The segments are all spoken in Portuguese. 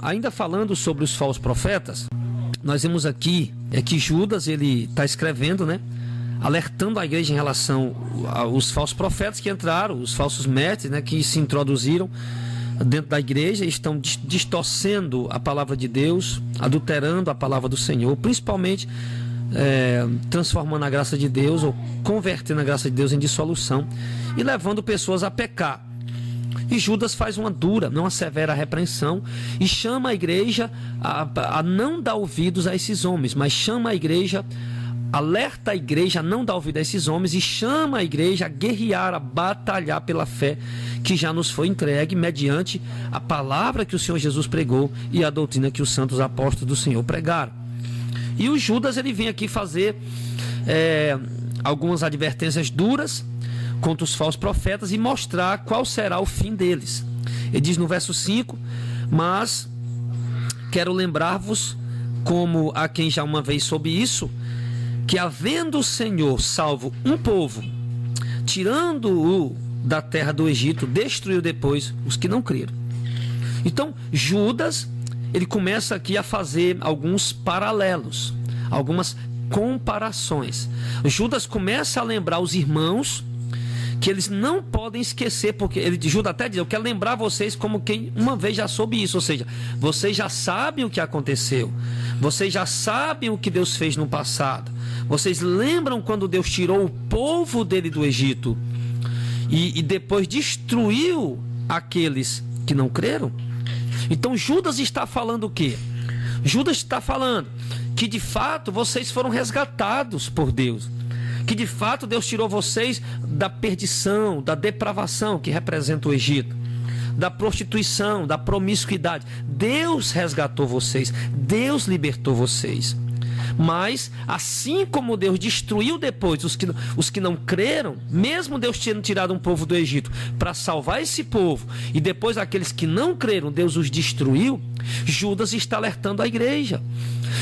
ainda falando sobre os falsos profetas, nós vemos aqui que Judas, ele está escrevendo, né, alertando a igreja em relação aos falsos profetas que entraram, os falsos mestres, né, que se introduziram dentro da igreja, estão distorcendo a palavra de Deus, adulterando a palavra do Senhor, principalmente transformando a graça de Deus, ou convertendo a graça de Deus em dissolução e levando pessoas a pecar. E Judas faz uma dura, não uma severa repreensão, e chama a igreja a não dar ouvidos a esses homens, mas chama a igreja, alerta a igreja a não dar ouvido a esses homens, e chama a igreja a guerrear, a batalhar pela fé que já nos foi entregue mediante a palavra que o Senhor Jesus pregou e a doutrina que os santos apóstolos do Senhor pregaram. E o Judas, ele vem aqui fazer algumas advertências duras contra os falsos profetas e mostrar qual será o fim deles. Ele diz no verso 5: mas quero lembrar-vos, como a quem já uma vez soube isso, que havendo o Senhor salvo um povo, tirando-o da terra do Egito, destruiu depois os que não creram. Então Judas, ele começa aqui a fazer alguns paralelos, algumas comparações. Judas começa a lembrar os irmãos que eles não podem esquecer, porque Judas até diz: eu quero lembrar vocês como quem uma vez já soube isso, ou seja, vocês já sabem o que aconteceu, vocês já sabem o que Deus fez no passado, vocês lembram quando Deus tirou o povo dele do Egito e depois destruiu aqueles que não creram? Então Judas está falando o quê? Judas está falando que de fato vocês foram resgatados por Deus, que de fato Deus tirou vocês da perdição, da depravação que representa o Egito, da prostituição, da promiscuidade. Deus resgatou vocês, Deus libertou vocês. Mas assim como Deus destruiu depois os que não creram, mesmo Deus tendo tirado um povo do Egito para salvar esse povo, e depois aqueles que não creram, Deus os destruiu, Judas está alertando a igreja.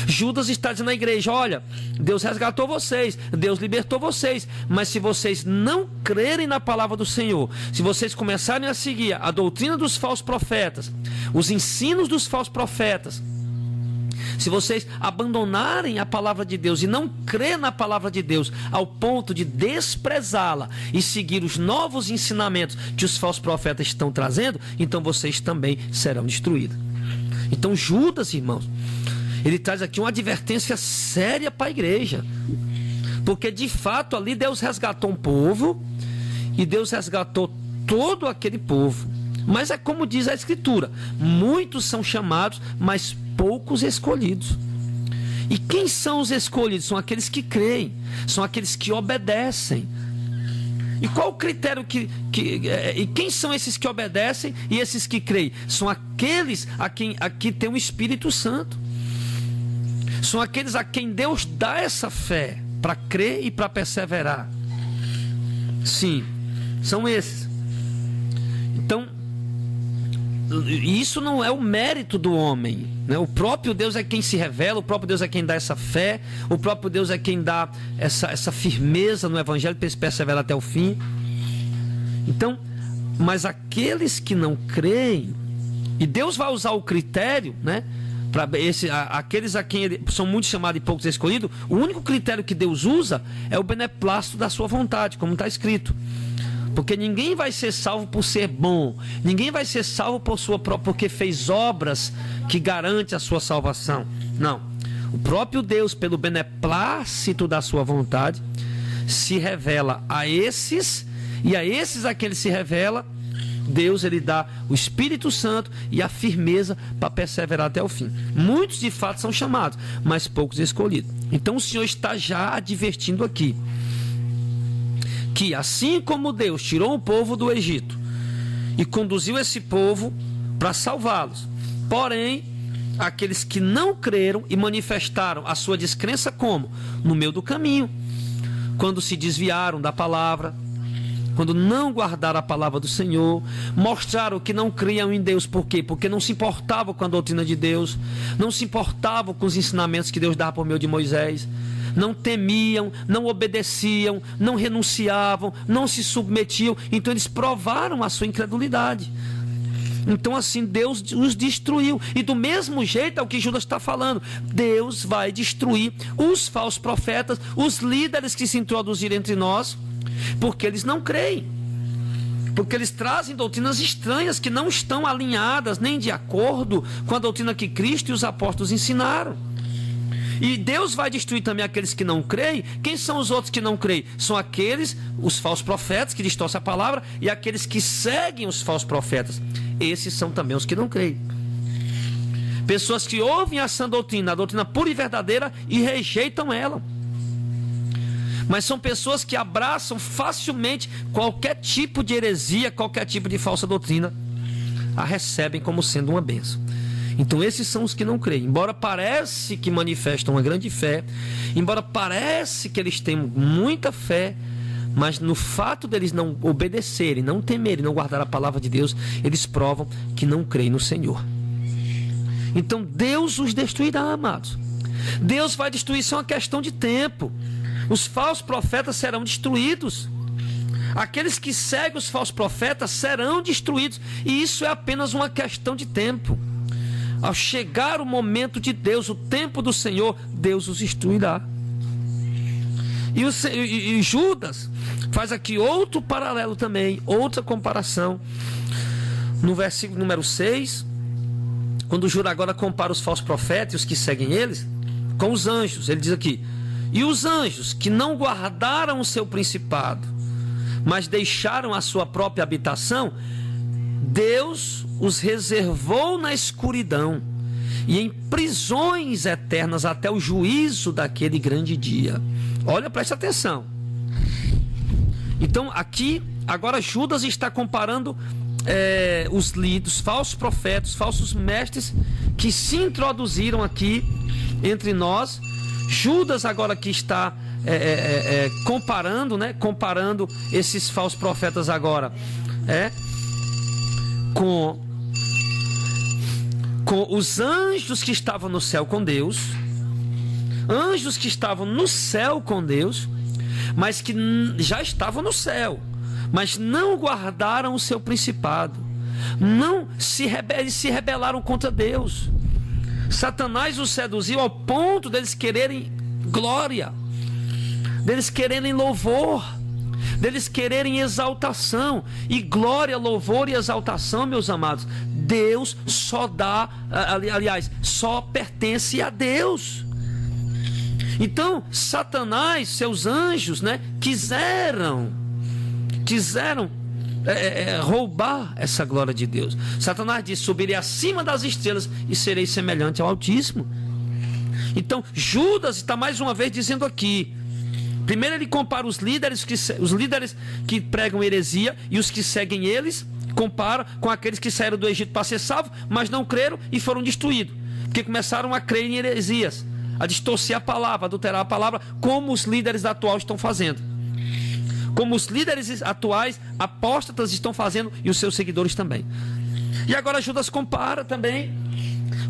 Judas está dizendo à igreja: olha, Deus resgatou vocês, Deus libertou vocês, mas se vocês não crerem na palavra do Senhor, se vocês começarem a seguir a doutrina dos falsos profetas, os ensinos dos falsos profetas, se vocês abandonarem a palavra de Deus e não crer na palavra de Deus ao ponto de desprezá-la e seguir os novos ensinamentos que os falsos profetas estão trazendo, então vocês também serão destruídos. Então Judas, irmãos, ele traz aqui uma advertência séria para a igreja, porque de fato ali Deus resgatou um povo, e Deus resgatou todo aquele povo. Mas é como diz a Escritura: muitos são chamados, mas poucos escolhidos. E quem são os escolhidos? São aqueles que creem, são aqueles que obedecem. E qual o critério e quem são esses que obedecem e esses que creem? São aqueles a quem tem o Espírito Santo. São aqueles a quem Deus dá essa fé para crer e para perseverar. Sim, são esses. Então, isso não é o mérito do homem, né? O próprio Deus é quem se revela, o próprio Deus é quem dá essa fé, o próprio Deus é quem dá essa firmeza no Evangelho para eles perseverar até o fim. Então, mas aqueles que não creem, e Deus vai usar o critério, né, para aqueles a quem são muitos chamados e poucos escolhidos, o único critério que Deus usa é o beneplácito da sua vontade, como está escrito. Porque ninguém vai ser salvo por ser bom, ninguém vai ser salvo porque fez obras que garantem a sua salvação. Não, o próprio Deus, pelo beneplácito da sua vontade, se revela a esses, e a esses a quem ele se revela, Deus, ele dá o Espírito Santo e a firmeza para perseverar até o fim. Muitos de fato são chamados, mas poucos escolhidos. Então o Senhor está já advertindo aqui que assim como Deus tirou o povo do Egito e conduziu esse povo para salvá-los, porém aqueles que não creram e manifestaram a sua descrença como? No meio do caminho, quando se desviaram da palavra, quando não guardaram a palavra do Senhor, mostraram que não criam em Deus. Por quê? Porque não se importavam com a doutrina de Deus, não se importavam com os ensinamentos que Deus dava por meio de Moisés, não temiam, não obedeciam, não renunciavam, não se submetiam. Então eles provaram a sua incredulidade. Então assim Deus os destruiu. E do mesmo jeito é o que Judas está falando. Deus vai destruir os falsos profetas, os líderes que se introduziram entre nós, porque eles não creem. Porque eles trazem doutrinas estranhas que não estão alinhadas nem de acordo com a doutrina que Cristo e os apóstolos ensinaram. E Deus vai destruir também aqueles que não creem. Quem são os outros que não creem? São aqueles, os falsos profetas, que distorcem a palavra, e aqueles que seguem os falsos profetas. Esses são também os que não creem. Pessoas que ouvem a sã doutrina, a doutrina pura e verdadeira, e rejeitam ela. Mas são pessoas que abraçam facilmente qualquer tipo de heresia, qualquer tipo de falsa doutrina, a recebem como sendo uma bênção. Então esses são os que não creem. Embora parece que manifestam uma grande fé, embora parece que eles têm muita fé, mas no fato deles não obedecerem, não temerem, não guardar a palavra de Deus, eles provam que não creem no Senhor. Então Deus os destruirá, amados. Deus vai destruir, isso é uma questão de tempo. Os falsos profetas serão destruídos. Aqueles que seguem os falsos profetas serão destruídos. E isso é apenas uma questão de tempo. Ao chegar o momento de Deus, o tempo do Senhor, Deus os destruirá. E Judas faz aqui outro paralelo também, outra comparação. No versículo número 6, quando Judas agora compara os falsos profetas e os que seguem eles com os anjos, ele diz aqui: e os anjos que não guardaram o seu principado, mas deixaram a sua própria habitação, Deus os reservou na escuridão e em prisões eternas até o juízo daquele grande dia. Olha, preste atenção. Então aqui, agora Judas está comparando os líderes, falsos profetas, falsos mestres que se introduziram aqui entre nós. Judas agora aqui está comparando, né? Comparando esses falsos profetas agora com os anjos que estavam no céu com Deus, anjos que estavam no céu com Deus, mas que já estavam no céu, mas não guardaram o seu principado, eles se rebelaram contra Deus. Satanás os seduziu ao ponto deles quererem glória, deles quererem louvor, deles quererem exaltação. E glória, louvor e exaltação, meus amados, Deus só dá, aliás, só pertence a Deus. Então Satanás, seus anjos, né, quiseram roubar essa glória de Deus. Satanás disse: subirei acima das estrelas e serei semelhante ao Altíssimo. Então Judas está mais uma vez dizendo aqui, primeiro ele compara os líderes que pregam heresia e os que seguem eles, compara com aqueles que saíram do Egito para ser salvos, mas não creram e foram destruídos, porque começaram a crer em heresias, a distorcer a palavra, adulterar a palavra, como os líderes atuais estão fazendo, como os líderes atuais apóstatas estão fazendo, e os seus seguidores também. E agora Judas compara também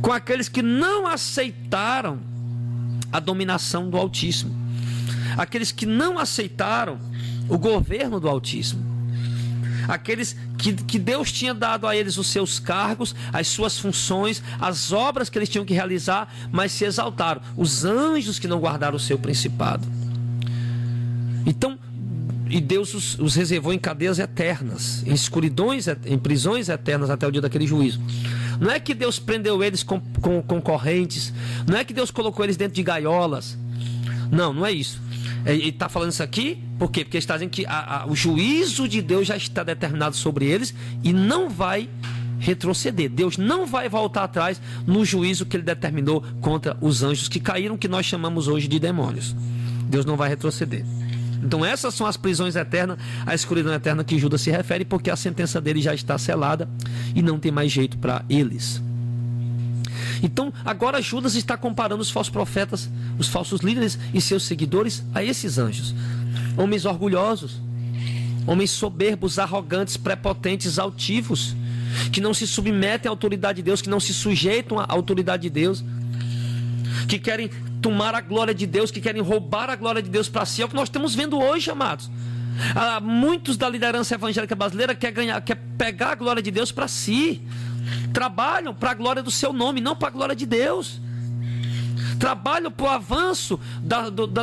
com aqueles que não aceitaram a dominação do Altíssimo, aqueles que não aceitaram o governo do Altíssimo, aqueles que Deus tinha dado a eles os seus cargos, as suas funções, as obras que eles tinham que realizar, mas se exaltaram. Os anjos que não guardaram o seu principado. Então, e Deus os reservou em cadeias eternas, em escuridões, em prisões eternas até o dia daquele juízo. Não é que Deus prendeu eles com correntes, não é que Deus colocou eles dentro de gaiolas. Não é isso. Ele está falando isso aqui, por quê? Porque ele está dizendo que o juízo de Deus já está determinado sobre eles e não vai retroceder. Deus não vai voltar atrás no juízo que ele determinou contra os anjos que caíram, que nós chamamos hoje de demônios. Deus não vai retroceder. Então essas são as prisões eternas, a escuridão eterna que Judas se refere, porque a sentença dele já está selada e não tem mais jeito para eles. Então agora Judas está comparando os falsos profetas, os falsos líderes e seus seguidores a esses anjos. Homens orgulhosos, homens soberbos, arrogantes, prepotentes, altivos, que não se submetem à autoridade de Deus, que não se sujeitam à autoridade de Deus, que querem tomar a glória de Deus, que querem roubar a glória de Deus para si. É o que nós estamos vendo hoje, amados. Muitos da liderança evangélica brasileira quer pegar a glória de Deus para si. Trabalham para a glória do seu nome, não para a glória de Deus. Trabalham para o avanço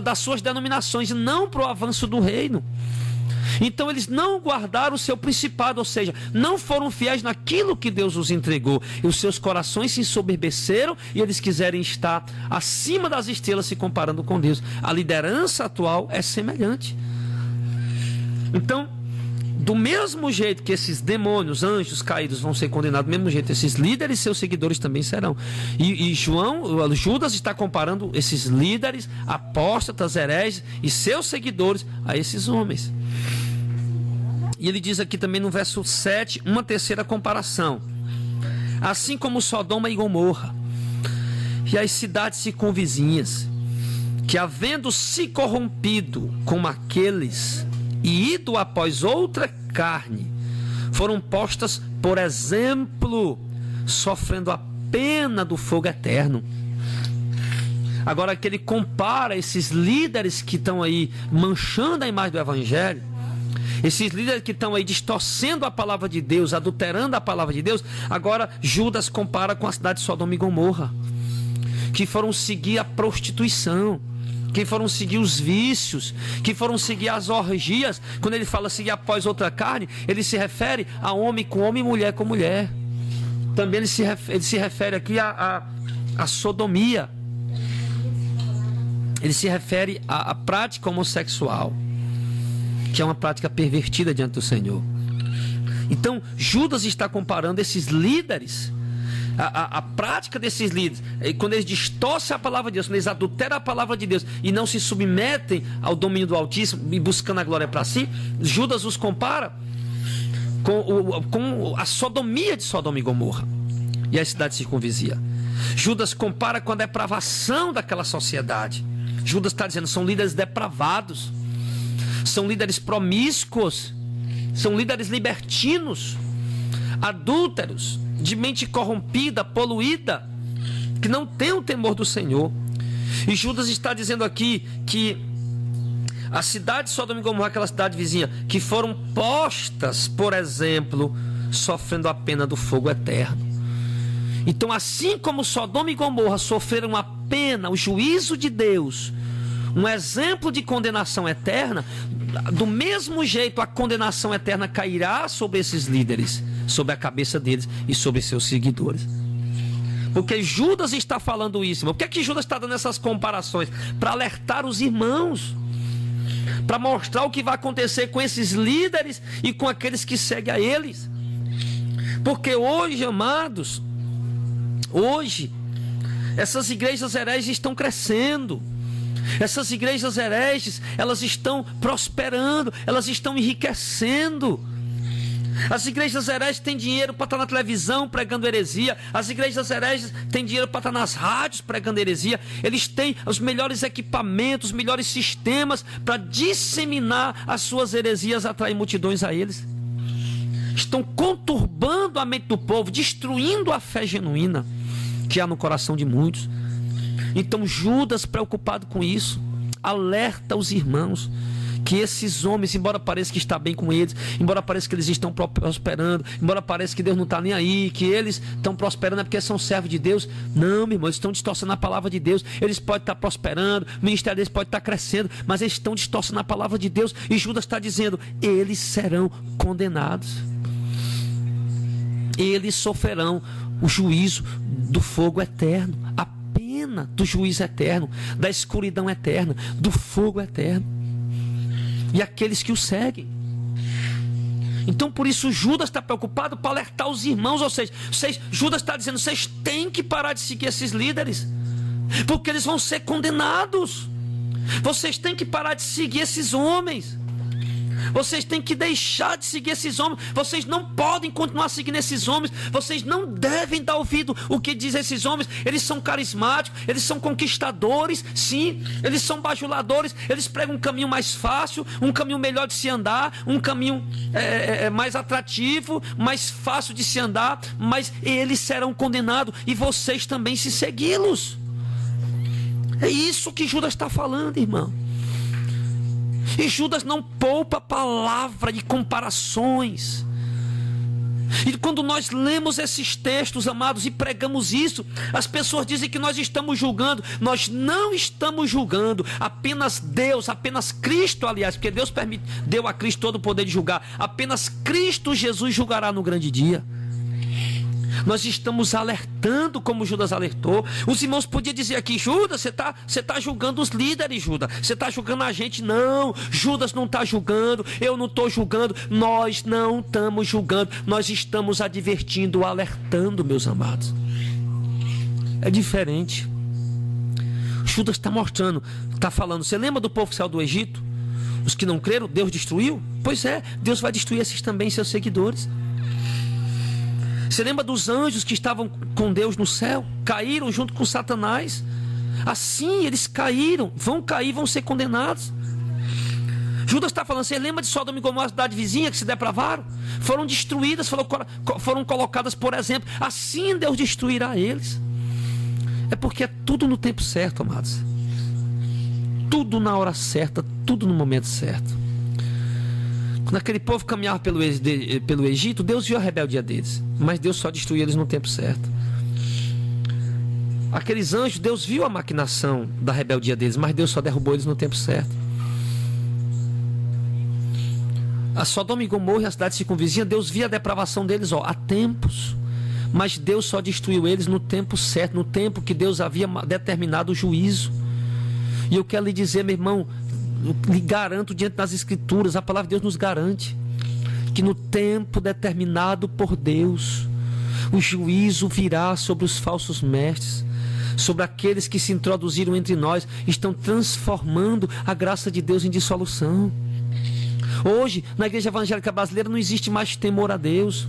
das suas denominações e não para o avanço do reino. Então eles não guardaram o seu principado, ou seja, não foram fiéis naquilo que Deus os entregou. E os seus corações se ensoberbeceram e eles quiserem estar acima das estrelas se comparando com Deus. A liderança atual é semelhante. Então, do mesmo jeito que esses demônios, anjos caídos vão ser condenados, do mesmo jeito esses líderes e seus seguidores também serão. E Judas está comparando esses líderes, apóstatas, hereges e seus seguidores a esses homens. E ele diz aqui também no verso 7, uma terceira comparação. Assim como Sodoma e Gomorra, e as cidades circunvizinhas, que havendo se corrompido como aqueles, e ido após outra carne, foram postas por exemplo, sofrendo a pena do fogo eterno. Agora que ele compara esses líderes que estão aí manchando a imagem do evangelho, esses líderes que estão aí distorcendo a palavra de Deus, adulterando a palavra de Deus, agora Judas compara com a cidade de Sodoma e Gomorra, que foram seguir a prostituição, que foram seguir os vícios, que foram seguir as orgias. Quando ele fala seguir após outra carne, ele se refere a homem com homem e mulher com mulher. Também ele se refere aqui a sodomia. Ele se refere à prática homossexual, que é uma prática pervertida diante do Senhor. Então Judas está comparando esses líderes, a prática desses líderes, quando eles distorcem a palavra de Deus, quando eles adulteram a palavra de Deus e não se submetem ao domínio do Altíssimo e buscando a glória para si, Judas os compara com a sodomia de Sodoma e Gomorra e a cidade circunvizinha. Judas compara com a depravação daquela sociedade. Judas está dizendo, são líderes depravados, são líderes promíscuos, são líderes libertinos, adúlteros, de mente corrompida, poluída, que não tem o temor do Senhor. E Judas está dizendo aqui que a cidade de Sodoma e Gomorra, aquela cidade vizinha, que foram postas, por exemplo, sofrendo a pena do fogo eterno. Então, assim como Sodoma e Gomorra sofreram a pena, o juízo de Deus, um exemplo de condenação eterna, do mesmo jeito a condenação eterna cairá sobre esses líderes, sobre a cabeça deles e sobre seus seguidores. Porque Judas está falando isso, irmão. Por que é que Judas está dando essas comparações? Para alertar os irmãos, para mostrar o que vai acontecer com esses líderes e com aqueles que seguem a eles. Porque hoje, amados, hoje essas igrejas hereges estão crescendo. Essas igrejas hereges, elas estão prosperando, elas estão enriquecendo. As igrejas hereges têm dinheiro para estar na televisão pregando heresia. As igrejas hereges têm dinheiro para estar nas rádios pregando heresia. Eles têm os melhores equipamentos, os melhores sistemas para disseminar as suas heresias, atrair multidões a eles. Estão conturbando a mente do povo, destruindo a fé genuína que há no coração de muitos. Então Judas, preocupado com isso, alerta os irmãos que esses homens, embora pareça que está bem com eles, embora pareça que eles estão prosperando, embora pareça que Deus não está nem aí, que eles estão prosperando é porque são servos de Deus. Não, meu irmão, eles estão distorcendo a palavra de Deus. Eles podem estar prosperando, o ministério deles pode estar crescendo, mas eles estão distorcendo a palavra de Deus. E Judas está dizendo, eles serão condenados, eles sofrerão o juízo do fogo eterno, a pena do juízo eterno, da escuridão eterna, do fogo eterno. E aqueles que o seguem. Então por isso Judas está preocupado para alertar os irmãos. Ou seja, Judas está dizendo, vocês têm que parar de seguir esses líderes, porque eles vão ser condenados. Vocês têm que parar de seguir esses homens. Vocês têm que deixar de seguir esses homens. Vocês não podem continuar seguindo esses homens. Vocês não devem dar ouvido o que dizem esses homens. Eles são carismáticos, eles são conquistadores, sim. Eles são bajuladores. Eles pregam um caminho mais fácil, um caminho melhor de se andar, um caminho mais atrativo, mais fácil de se andar. Mas eles serão condenados e vocês também, se segui-los. É isso que Judas está falando, irmão. E Judas não poupa a palavra de comparações. E quando nós lemos esses textos, amados, e pregamos isso, as pessoas dizem que nós estamos julgando. Nós não estamos julgando. Apenas Deus, apenas Cristo, aliás, porque Deus deu a Cristo todo o poder de julgar. Apenas Cristo Jesus julgará no grande dia. Nós estamos alertando como Judas alertou. Os irmãos podiam dizer aqui: Judas, você está julgando os líderes, Judas. Você está julgando a gente. Não, Judas não está julgando. Eu não estou julgando. Nós não estamos julgando. Nós estamos advertindo, alertando, meus amados. É diferente. Judas está mostrando, está falando. Você lembra do povo que saiu do Egito? Os que não creram, Deus destruiu? Pois é, Deus vai destruir esses também, seus seguidores. Você lembra dos anjos que estavam com Deus no céu? Caíram junto com Satanás. Assim eles caíram, vão cair, vão ser condenados. Judas está falando: você lembra de Sodoma e Gomorra, cidade vizinha, que se depravaram? Foram destruídas, foram colocadas por exemplo. Assim Deus destruirá eles. É porque é tudo no tempo certo, amados. Tudo na hora certa, tudo no momento certo. Quando aquele povo caminhava pelo Egito, Deus viu a rebeldia deles, mas Deus só destruiu eles no tempo certo. Aqueles anjos, Deus viu a maquinação da rebeldia deles, mas Deus só derrubou eles no tempo certo. A Sodoma e Gomorra e a cidade circunvizinha, Deus via a depravação deles há tempos, mas Deus só destruiu eles no tempo certo, no tempo que Deus havia determinado o juízo. E eu quero lhe dizer, meu irmão, eu lhe garanto diante das Escrituras, a palavra de Deus nos garante que no tempo determinado por Deus, o juízo virá sobre os falsos mestres, sobre aqueles que se introduziram entre nós, estão transformando a graça de Deus em dissolução. Hoje, na igreja evangélica brasileira, não existe mais temor a Deus.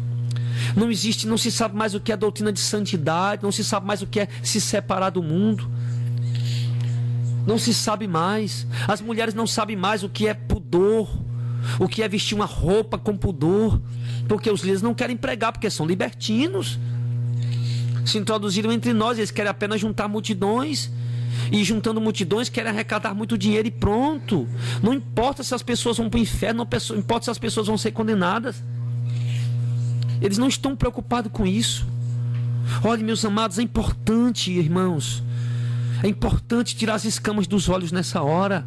Não se sabe mais o que é doutrina de santidade, não se sabe mais o que é se separar do mundo. Não se sabe mais. As mulheres não sabem mais o que é pudor, o que é vestir uma roupa com pudor, porque os líderes não querem pregar, porque são libertinos. Se introduziram entre nós, eles querem apenas juntar multidões, e juntando multidões querem arrecadar muito dinheiro e pronto. Não importa se as pessoas vão para o inferno, não importa se as pessoas vão ser condenadas. Eles não estão preocupados com isso. Olha, meus amados, é importante, irmãos, é importante tirar as escamas dos olhos nessa hora.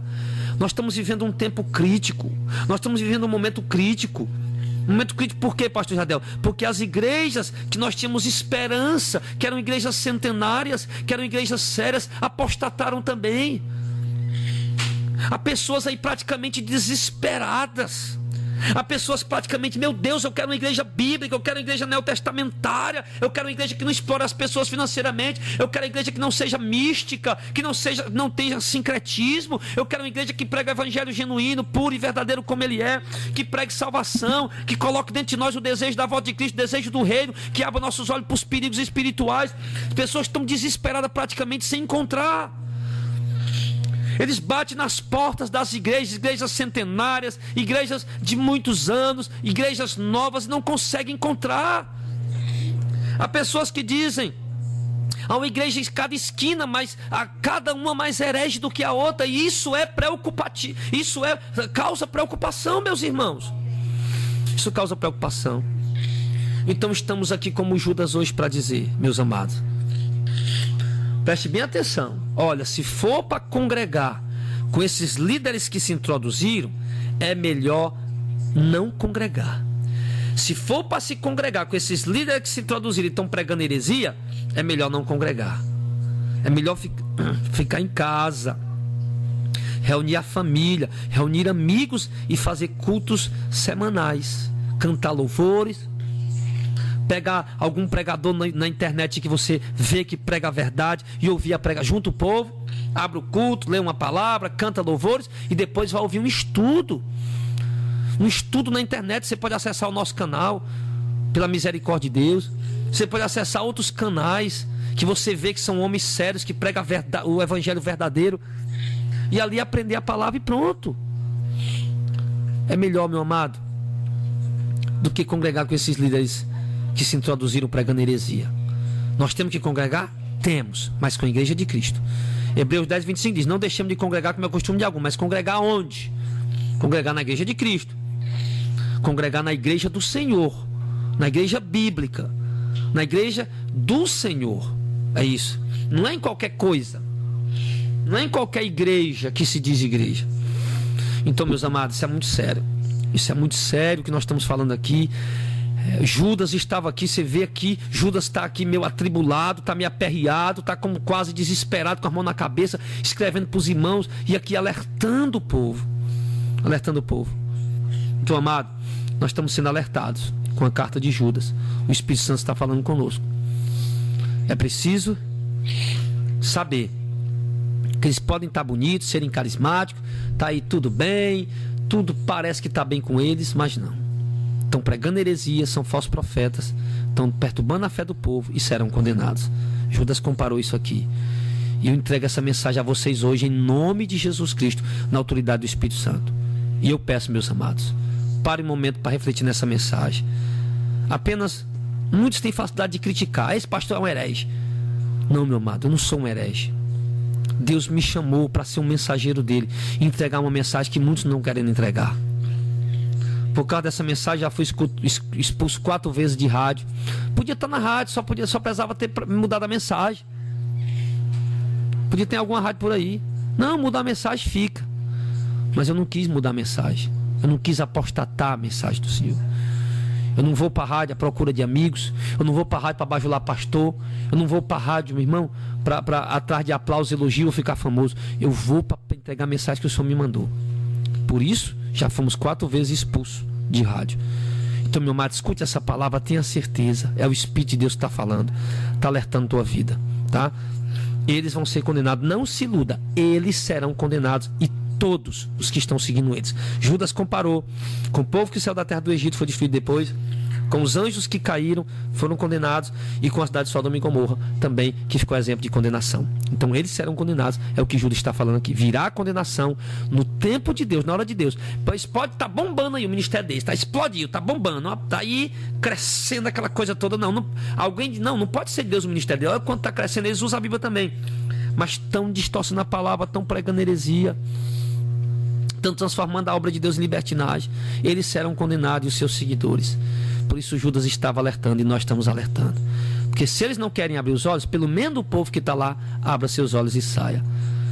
Nós estamos vivendo um tempo crítico. Nós estamos vivendo um momento crítico. Um momento crítico por quê, pastor Jardel? Porque as igrejas que nós tínhamos esperança, que eram igrejas centenárias, que eram igrejas sérias, apostataram também. Há pessoas aí praticamente desesperadas. Há pessoas praticamente: meu Deus, eu quero uma igreja bíblica, eu quero uma igreja neotestamentária, eu quero uma igreja que não explore as pessoas financeiramente, eu quero uma igreja que não seja mística, que não tenha sincretismo, eu quero uma igreja que pregue o evangelho genuíno, puro e verdadeiro como ele é, que pregue salvação, que coloque dentro de nós o desejo da volta de Cristo, o desejo do reino, que abra nossos olhos para os perigos espirituais. As pessoas estão desesperadas praticamente sem encontrar. Eles batem nas portas das igrejas, igrejas centenárias, igrejas de muitos anos, igrejas novas, e não conseguem encontrar. Há pessoas que dizem: há uma igreja em cada esquina, mas a cada uma mais herege do que a outra, e isso é preocupativo, causa preocupação, meus irmãos. Isso causa preocupação. Então estamos aqui como Judas hoje para dizer, meus amados, preste bem atenção. Olha, se for para congregar com esses líderes que se introduziram, é melhor não congregar. Se for para se congregar com esses líderes que se introduziram e estão pregando heresia, é melhor não congregar. É melhor ficar em casa, reunir a família, reunir amigos e fazer cultos semanais, cantar louvores, pegar algum pregador na internet que você vê que prega a verdade e ouvir a pregação, junto o povo, abre o culto, lê uma palavra, canta louvores e depois vai ouvir um estudo na internet. Você pode acessar o nosso canal, pela misericórdia de Deus. Você pode acessar outros canais que você vê que são homens sérios, que pregam o evangelho verdadeiro, e ali aprender a palavra e pronto. É melhor, meu amado, do que congregar com esses líderes que se introduziram pregando heresia. Nós temos que congregar? Temos, mas com a igreja de Cristo. Hebreus 10, 25 diz: não deixemos de congregar como é costume de algum, mas congregar onde? Congregar na igreja de Cristo. Congregar na igreja do Senhor. Na igreja bíblica. Na igreja do Senhor. É isso. Não é em qualquer coisa. Não é em qualquer igreja que se diz igreja. Então, meus amados, isso é muito sério. Isso é muito sério o que nós estamos falando aqui. Judas estava aqui, você vê aqui, Judas está aqui meio atribulado, está meio aperreado, está como quase desesperado, com a mão na cabeça, escrevendo para os irmãos e aqui alertando o povo. Alertando o povo. Então, amado, nós estamos sendo alertados com a carta de Judas. O Espírito Santo está falando conosco. É preciso saber que eles podem estar bonitos, serem carismáticos, tá aí tudo bem, tudo parece que está bem com eles, mas não. Estão pregando heresias, são falsos profetas, estão perturbando a fé do povo e serão condenados. Judas comparou isso aqui. E eu entrego essa mensagem a vocês hoje em nome de Jesus Cristo, na autoridade do Espírito Santo. E eu peço, meus amados, pare um momento para refletir nessa mensagem. Apenas, muitos têm facilidade de criticar. Esse pastor é um herege. Não, meu amado, eu não sou um herege. Deus me chamou para ser um mensageiro dele e entregar uma mensagem que muitos não querem entregar. Por causa dessa mensagem já fui expulso 4 vezes de rádio. Podia estar na rádio, só precisava ter mudado a mensagem. Podia ter alguma rádio por aí. Não, mudar a mensagem fica. Mas eu não quis mudar a mensagem. Eu não quis apostatar a mensagem do Senhor. Eu não vou para a rádio à procura de amigos. Eu não vou para a rádio para bajular pastor. Eu não vou para a rádio, meu irmão, para atrás de aplausos, elogio ou ficar famoso. Eu vou para entregar a mensagem que o Senhor me mandou. Por isso, já fomos 4 vezes expulsos de rádio. Então, meu amado, escute essa palavra, tenha certeza. É o Espírito de Deus que está falando. Está alertando a tua vida, tá? Eles vão ser condenados. Não se iluda. Eles serão condenados. E todos os que estão seguindo eles. Judas comparou com o povo que saiu da terra do Egito, foi destruído depois, com os anjos que caíram, foram condenados, e com a cidade de Sodoma e Gomorra também, que ficou exemplo de condenação. Então eles serão condenados, é o que Judas está falando aqui. Virá a condenação no tempo de Deus, na hora de Deus. Pois pode estar bombando aí o ministério deles, está explodindo, está bombando, está aí crescendo aquela coisa toda. Não pode ser Deus o ministério dele. Olha quanto está crescendo, eles usam a Bíblia também, mas estão distorcendo a palavra, estão pregando heresia, estão transformando a obra de Deus em libertinagem. Eles serão condenados e os seus seguidores. Por isso Judas estava alertando e nós estamos alertando. Porque se eles não querem abrir os olhos, pelo menos o povo que está lá, abra seus olhos e saia.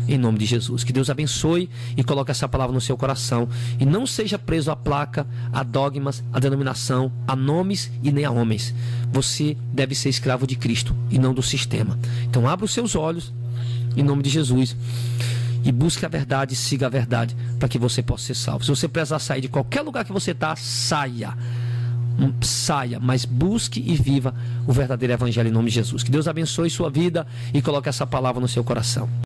Em nome de Jesus. Que Deus abençoe e coloque essa palavra no seu coração. E não seja preso a placa, a dogmas, a denominação, a nomes e nem a homens. Você deve ser escravo de Cristo e não do sistema. Então abra os seus olhos em nome de Jesus. E busque a verdade, siga a verdade, para que você possa ser salvo. Se você precisar sair de qualquer lugar que você está, saia, mas busque e viva o verdadeiro evangelho em nome de Jesus. Que Deus abençoe sua vida e coloque essa palavra no seu coração.